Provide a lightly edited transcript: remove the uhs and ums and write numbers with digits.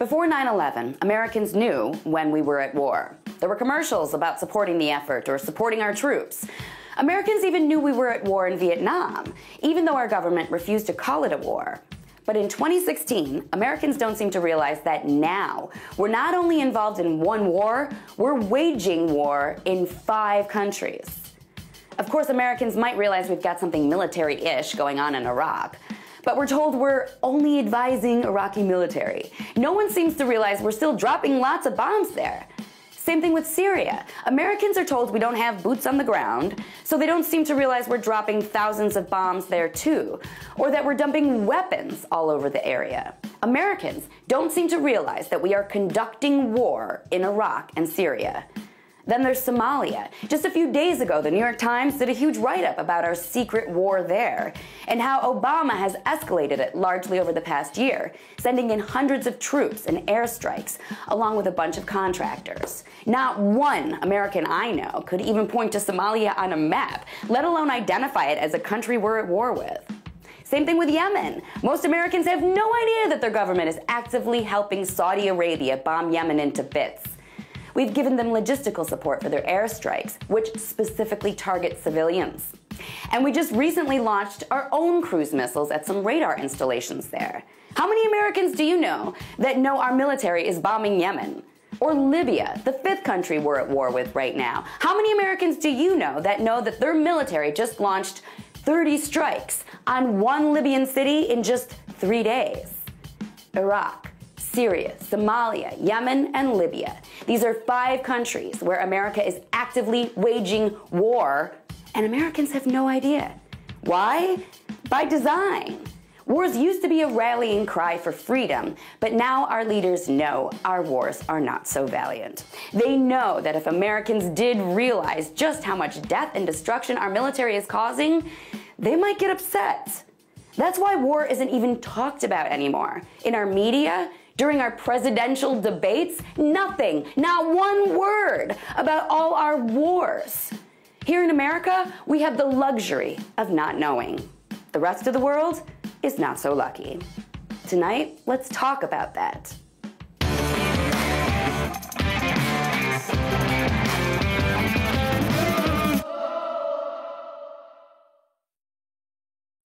Before 9/11, Americans knew when we were at war. There were commercials about supporting the effort or supporting our troops. Americans even knew we were at war in Vietnam, even though our government refused to call it a war. But in 2016, Americans don't seem to realize that now we're not only involved in one war, we're waging war in 5 countries. Of course, Americans might realize we've got something military-ish going on in Iraq, but we're told we're only advising Iraqi military. No one seems to realize we're still dropping lots of bombs there. Same thing with Syria. Americans are told we don't have boots on the ground, so they don't seem to realize we're dropping thousands of bombs there too, or that we're dumping weapons all over the area. Americans don't seem to realize that we are conducting war in Iraq and Syria. Then there's Somalia. Just a few days ago, the New York Times did a huge write-up about our secret war there and how Obama has escalated it largely over the past year, sending in hundreds of troops and airstrikes, along with a bunch of contractors. Not one American I know could even point to Somalia on a map, let alone identify it as a country we're at war with. Same thing with Yemen. Most Americans have no idea that their government is actively helping Saudi Arabia bomb Yemen into bits. We've given them logistical support for their airstrikes, which specifically target civilians. And we just recently launched our own cruise missiles at some radar installations there. How many Americans do you know that know our military is bombing Yemen? Or Libya, the 5th country we're at war with right now. How many Americans do you know that their military just launched 30 strikes on one Libyan city in just 3 days? Iraq, Syria, Somalia, Yemen, and Libya. These are 5 countries where America is actively waging war, and Americans have no idea. Why? By design. Wars used to be a rallying cry for freedom, but now our leaders know our wars are not so valiant. They know that if Americans did realize just how much death and destruction our military is causing, they might get upset. That's why war isn't even talked about anymore. In our media, during our presidential debates, nothing, not one word about all our wars. Here in America, we have the luxury of not knowing. The rest of the world is not so lucky. Tonight, let's talk about that.